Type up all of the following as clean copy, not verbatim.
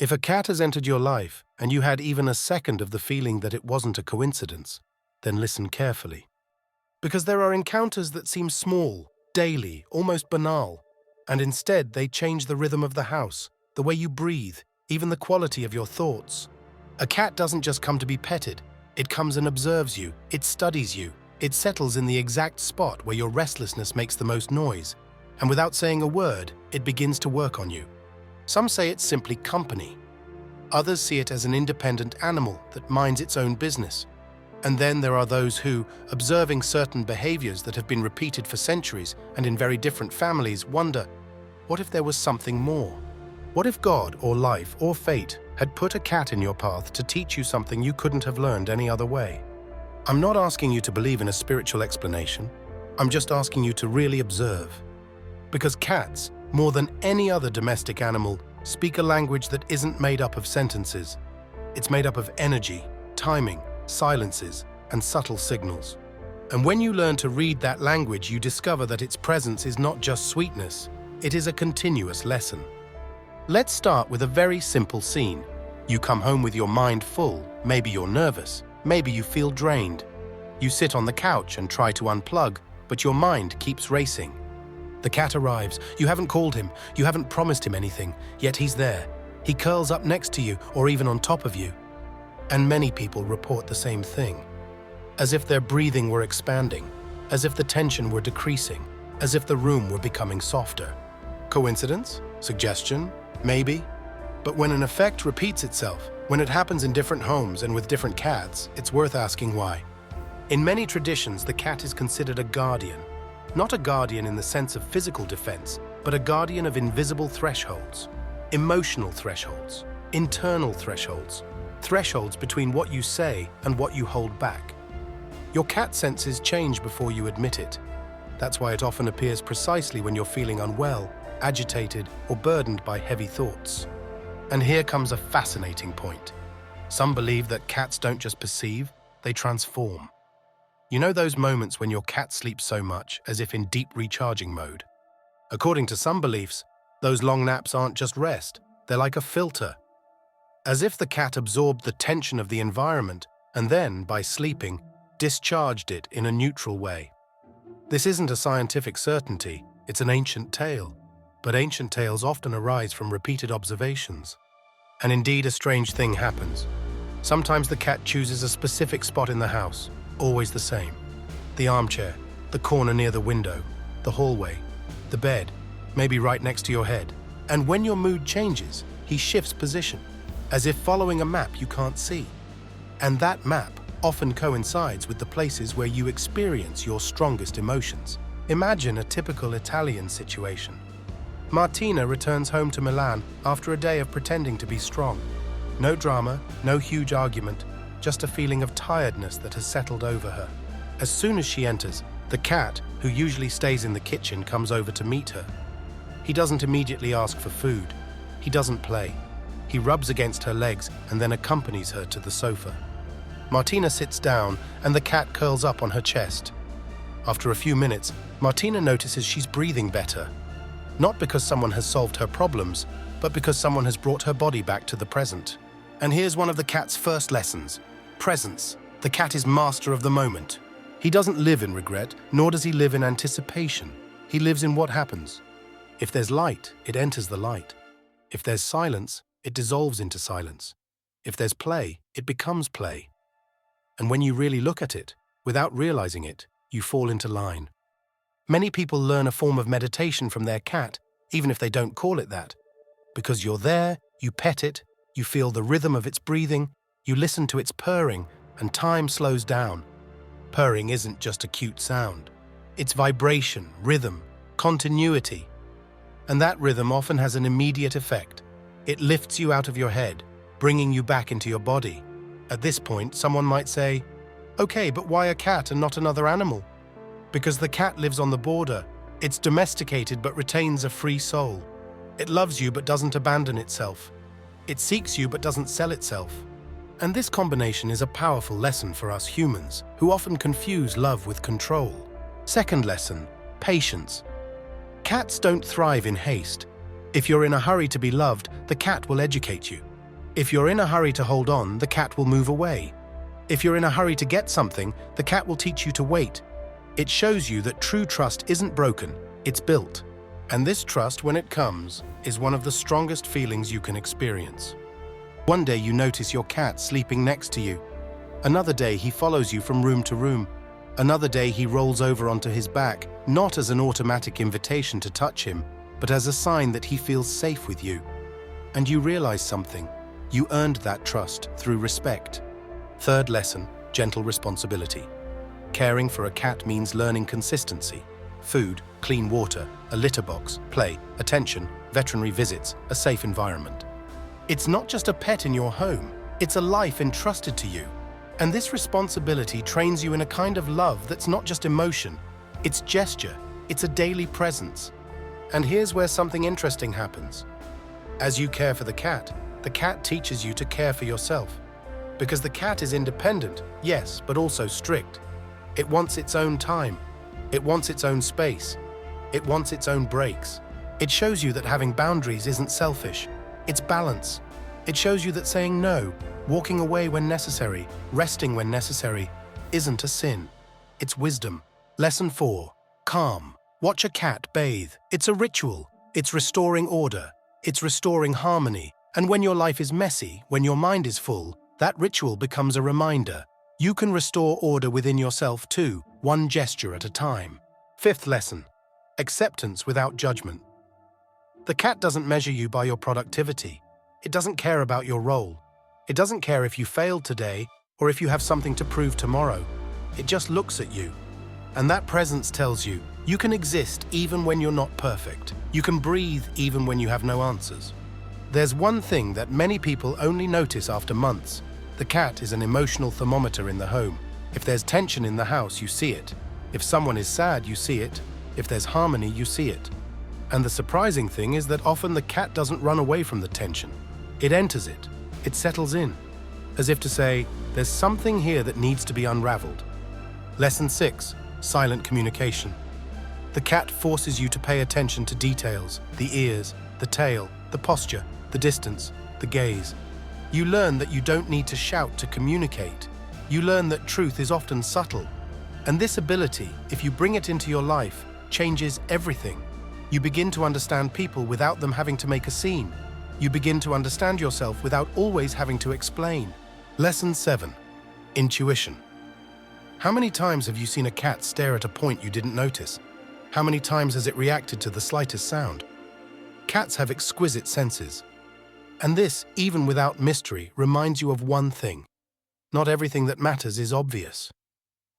If a cat has entered your life and you had even a second of the feeling that it wasn't a coincidence, then listen carefully. Because there are encounters that seem small, daily, almost banal, and instead they change the rhythm of the house, the way you breathe, even the quality of your thoughts. A cat doesn't just come to be petted. It comes and observes you, it studies you, it settles in the exact spot where your restlessness makes the most noise, and without saying a word, it begins to work on you. Some say it's simply company. Others see it as an independent animal that minds its own business. And then there are those who, observing certain behaviors that have been repeated for centuries and in very different families, wonder, what if there was something more? What if God or life or fate had put a cat in your path to teach you something you couldn't have learned any other way? I'm not asking you to believe in a spiritual explanation. I'm just asking you to really observe. Because cats, more than any other domestic animal, speak a language that isn't made up of sentences. It's made up of energy, timing, silences, and subtle signals. And when you learn to read that language, you discover that its presence is not just sweetness, it is a continuous lesson. Let's start with a very simple scene. You come home with your mind full, maybe you're nervous, maybe you feel drained. You sit on the couch and try to unplug, but your mind keeps racing. The cat arrives, you haven't called him, you haven't promised him anything, yet he's there. He curls up next to you or even on top of you. And many people report the same thing. As if their breathing were expanding, as if the tension were decreasing, as if the room were becoming softer. Coincidence? Suggestion? Maybe. But when an effect repeats itself, when it happens in different homes and with different cats, it's worth asking why. In many traditions, the cat is considered a guardian. Not a guardian in the sense of physical defense, but a guardian of invisible thresholds, emotional thresholds, internal thresholds, thresholds between what you say and what you hold back. Your cat senses change before you admit it. That's why it often appears precisely when you're feeling unwell, agitated, or burdened by heavy thoughts. And here comes a fascinating point. Some believe that cats don't just perceive, they transform. You know those moments when your cat sleeps so much, as if in deep recharging mode? According to some beliefs, those long naps aren't just rest, they're like a filter. As if the cat absorbed the tension of the environment and then, by sleeping, discharged it in a neutral way. This isn't a scientific certainty, it's an ancient tale. But ancient tales often arise from repeated observations. And indeed, a strange thing happens. Sometimes the cat chooses a specific spot in the house, always the same. The armchair, the corner near the window, the hallway, the bed, maybe right next to your head. And when your mood changes, he shifts position, as if following a map you can't see. And that map often coincides with the places where you experience your strongest emotions. Imagine a typical Italian situation. Martina returns home to Milan after a day of pretending to be strong. No drama, no huge argument, just a feeling of tiredness that has settled over her. As soon as she enters, the cat, who usually stays in the kitchen, comes over to meet her. He doesn't immediately ask for food. He doesn't play. He rubs against her legs and then accompanies her to the sofa. Martina sits down and the cat curls up on her chest. After a few minutes, Martina notices she's breathing better. Not because someone has solved her problems, but because someone has brought her body back to the present. And here's one of the cat's first lessons. Presence. The cat is master of the moment. He doesn't live in regret, nor does he live in anticipation. He lives in what happens. If there's light, it enters the light. If there's silence, it dissolves into silence. If there's play, it becomes play. And when you really look at it, without realizing it, you fall into line. Many people learn a form of meditation from their cat, even if they don't call it that. Because you're there, you pet it, you feel the rhythm of its breathing, you listen to its purring, and time slows down. Purring isn't just a cute sound. It's vibration, rhythm, continuity. And that rhythm often has an immediate effect. It lifts you out of your head, bringing you back into your body. At this point, someone might say, "Okay, but why a cat and not another animal?" Because the cat lives on the border. It's domesticated but retains a free soul. It loves you but doesn't abandon itself. It seeks you but doesn't sell itself. And this combination is a powerful lesson for us humans, who often confuse love with control. Second lesson, patience. Cats don't thrive in haste. If you're in a hurry to be loved, the cat will educate you. If you're in a hurry to hold on, the cat will move away. If you're in a hurry to get something, the cat will teach you to wait. It shows you that true trust isn't broken, it's built. And this trust, when it comes, is one of the strongest feelings you can experience. One day you notice your cat sleeping next to you. Another day he follows you from room to room. Another day he rolls over onto his back, not as an automatic invitation to touch him, but as a sign that he feels safe with you. And you realize something. You earned that trust through respect. Third lesson, gentle responsibility. Caring for a cat means learning consistency. Food, clean water, a litter box, play, attention, veterinary visits, a safe environment. It's not just a pet in your home, it's a life entrusted to you. And this responsibility trains you in a kind of love that's not just emotion, it's gesture, it's a daily presence. And here's where something interesting happens. As you care for the cat teaches you to care for yourself. Because the cat is independent, yes, but also strict. It wants its own time. It wants its own space. It wants its own breaks. It shows you that having boundaries isn't selfish. It's balance. It shows you that saying no, walking away when necessary, resting when necessary, isn't a sin. It's wisdom. Lesson 4. Calm. Watch a cat bathe. It's a ritual. It's restoring order. It's restoring harmony. And when your life is messy, when your mind is full, that ritual becomes a reminder. You can restore order within yourself too, one gesture at a time. Fifth lesson. Acceptance without judgment. The cat doesn't measure you by your productivity. It doesn't care about your role. It doesn't care if you failed today or if you have something to prove tomorrow. It just looks at you. And that presence tells you, you can exist even when you're not perfect. You can breathe even when you have no answers. There's one thing that many people only notice after months. The cat is an emotional thermometer in the home. If there's tension in the house, you see it. If someone is sad, you see it. If there's harmony, you see it. And the surprising thing is that often the cat doesn't run away from the tension. It enters it. It settles in, as if to say, there's something here that needs to be unraveled. Lesson 6. Silent communication. The cat forces you to pay attention to details, the ears, the tail, the posture, the distance, the gaze. You learn that you don't need to shout to communicate. You learn that truth is often subtle. And this ability, if you bring it into your life, changes everything. You begin to understand people without them having to make a scene. You begin to understand yourself without always having to explain. Lesson 7. Intuition. How many times have you seen a cat stare at a point you didn't notice? How many times has it reacted to the slightest sound? Cats have exquisite senses. And this, even without mystery, reminds you of one thing. Not everything that matters is obvious.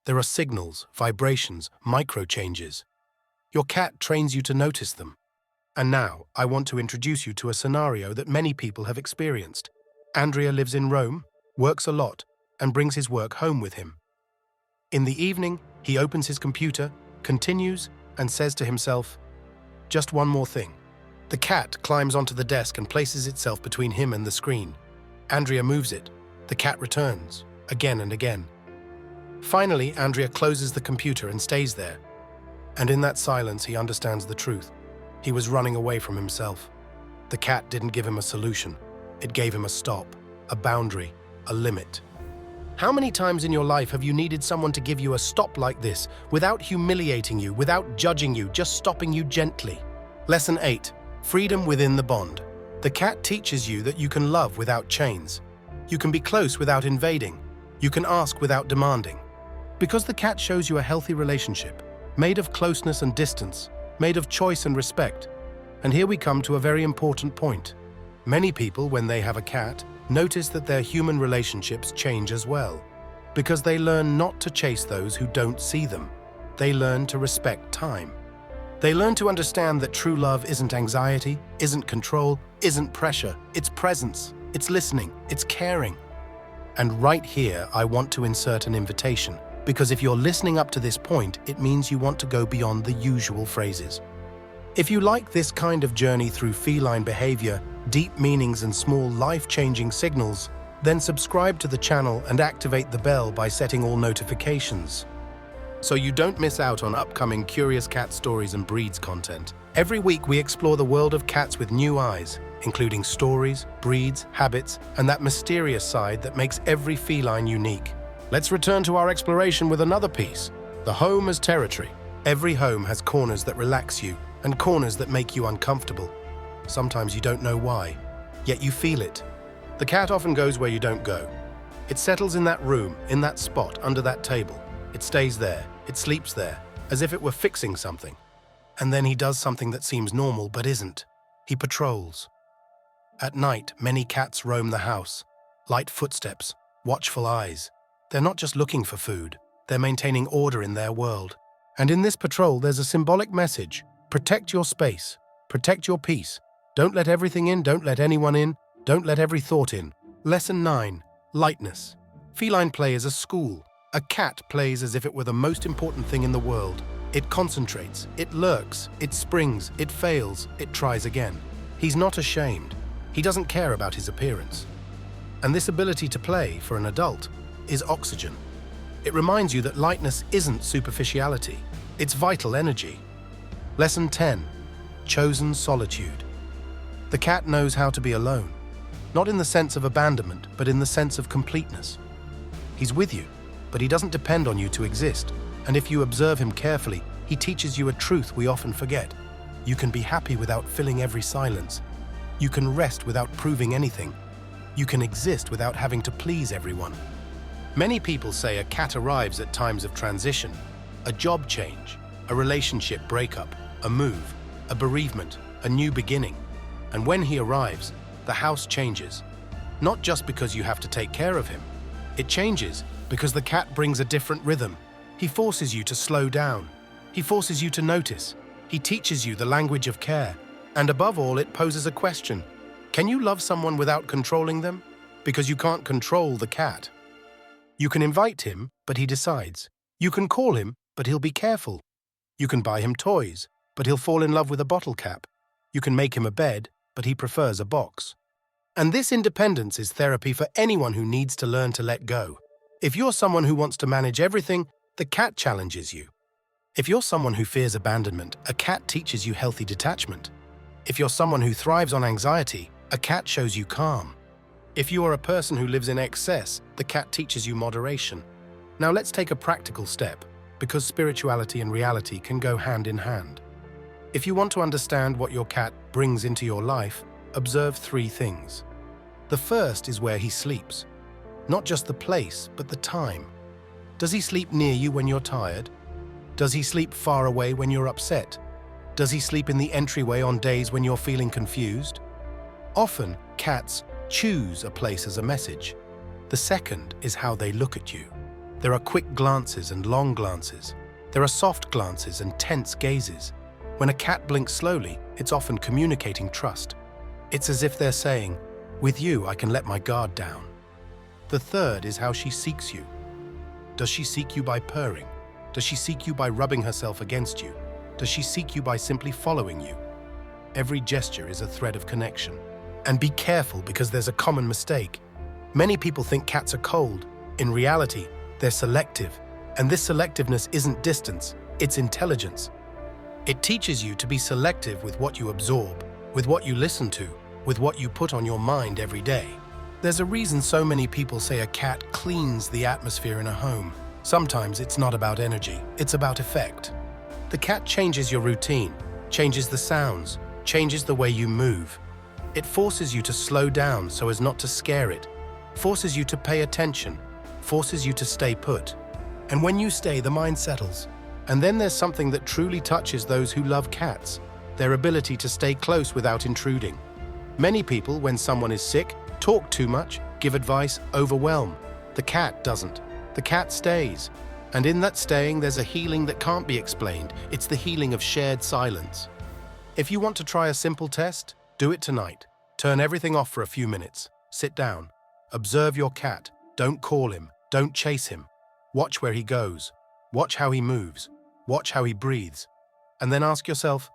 There are signals, vibrations, micro-changes. Your cat trains you to notice them. And now, I want to introduce you to a scenario that many people have experienced. Andrea lives in Rome, works a lot, and brings his work home with him. In the evening, he opens his computer, continues, and says to himself, "Just one more thing." The cat climbs onto the desk and places itself between him and the screen. Andrea moves it. The cat returns, again and again. Finally, Andrea closes the computer and stays there. And in that silence, he understands the truth. He was running away from himself. The cat didn't give him a solution. It gave him a stop, a boundary, a limit. How many times in your life have you needed someone to give you a stop like this, without humiliating you, without judging you, just stopping you gently? Lesson 8. Freedom within the bond. The cat teaches you that you can love without chains. You can be close without invading. You can ask without demanding. Because the cat shows you a healthy relationship, made of closeness and distance, made of choice and respect. And here we come to a very important point. Many people, when they have a cat, notice that their human relationships change as well. Because they learn not to chase those who don't see them. They learn to respect time. They learn to understand that true love isn't anxiety, isn't control, isn't pressure. It's presence, it's listening, it's caring. And right here, I want to insert an invitation, because if you're listening up to this point, it means you want to go beyond the usual phrases. If you like this kind of journey through feline behavior, deep meanings and small life-changing signals, then subscribe to the channel and activate the bell by setting all notifications, so you don't miss out on upcoming Curious Cat stories and breeds content. Every week we explore the world of cats with new eyes, including stories, breeds, habits, and that mysterious side that makes every feline unique. Let's return to our exploration with another piece: the home as territory. Every home has corners that relax you and corners that make you uncomfortable. Sometimes you don't know why, yet you feel it. The cat often goes where you don't go. It settles in that room, in that spot, under that table. It stays there, it sleeps there, as if it were fixing something. And then he does something that seems normal but isn't. He patrols. At night, many cats roam the house. Light footsteps, watchful eyes. They're not just looking for food, they're maintaining order in their world. And in this patrol, there's a symbolic message: protect your space, protect your peace. Don't let everything in, don't let anyone in, don't let every thought in. Lesson 9. Lightness. Feline play is a school. A cat plays as if it were the most important thing in the world. It concentrates, it lurks, it springs, it fails, it tries again. He's not ashamed. He doesn't care about his appearance. And this ability to play, for an adult, is oxygen. It reminds you that lightness isn't superficiality. It's vital energy. Lesson 10. Chosen solitude. The cat knows how to be alone. Not in the sense of abandonment, but in the sense of completeness. He's with you, but he doesn't depend on you to exist. And if you observe him carefully, he teaches you a truth we often forget. You can be happy without filling every silence. You can rest without proving anything. You can exist without having to please everyone. Many people say a cat arrives at times of transition: a job change, a relationship breakup, a move, a bereavement, a new beginning. And when he arrives, the house changes. Not just because you have to take care of him. It changes because the cat brings a different rhythm. He forces you to slow down. He forces you to notice. He teaches you the language of care. And above all, it poses a question: can you love someone without controlling them? Because you can't control the cat. You can invite him, but he decides. You can call him, but he'll be careful. You can buy him toys, but he'll fall in love with a bottle cap. You can make him a bed, but he prefers a box. And this independence is therapy for anyone who needs to learn to let go. If you're someone who wants to manage everything, the cat challenges you. If you're someone who fears abandonment, a cat teaches you healthy detachment. If you're someone who thrives on anxiety, a cat shows you calm. If you are a person who lives in excess, the cat teaches you moderation. Now let's take a practical step, because spirituality and reality can go hand in hand. If you want to understand what your cat brings into your life, observe 3 things. The first is where he sleeps. Not just the place, but the time. Does he sleep near you when you're tired? Does he sleep far away when you're upset? Does he sleep in the entryway on days when you're feeling confused? Often, cats choose a place as a message. The second is how they look at you. There are quick glances and long glances. There are soft glances and tense gazes. When a cat blinks slowly, it's often communicating trust. It's as if they're saying, "With you, I can let my guard down." The third is how she seeks you. Does she seek you by purring? Does she seek you by rubbing herself against you? Does she seek you by simply following you? Every gesture is a thread of connection. And be careful, because there's a common mistake. Many people think cats are cold. In reality, they're selective. And this selectiveness isn't distance, it's intelligence. It teaches you to be selective with what you absorb, with what you listen to, with what you put on your mind every day. There's a reason so many people say a cat cleans the atmosphere in a home. Sometimes it's not about energy, it's about effect. The cat changes your routine, changes the sounds, changes the way you move. It forces you to slow down so as not to scare it, forces you to pay attention, forces you to stay put. And when you stay, the mind settles. And then there's something that truly touches those who love cats: their ability to stay close without intruding. Many people, when someone is sick, talk too much, give advice, overwhelm. The cat doesn't. The cat stays. And in that staying, there's a healing that can't be explained. It's the healing of shared silence. If you want to try a simple test, do it tonight. Turn everything off for a few minutes. Sit down. Observe your cat. Don't call him. Don't chase him. Watch where he goes. Watch how he moves. Watch how he breathes. And then ask yourself,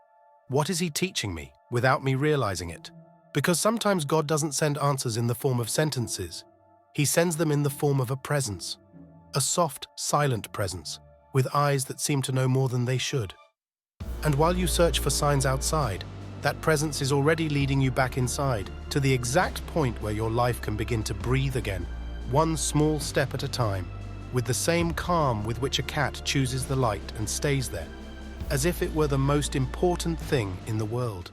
what is he teaching me without me realizing it? Because sometimes God doesn't send answers in the form of sentences. He sends them in the form of a presence. A soft, silent presence, with eyes that seem to know more than they should. And while you search for signs outside, That presence is already leading you back inside, to the exact point where your life can begin to breathe again, one small step at a time, with the same calm with which a cat chooses the light and stays there, as if it were the most important thing in the world.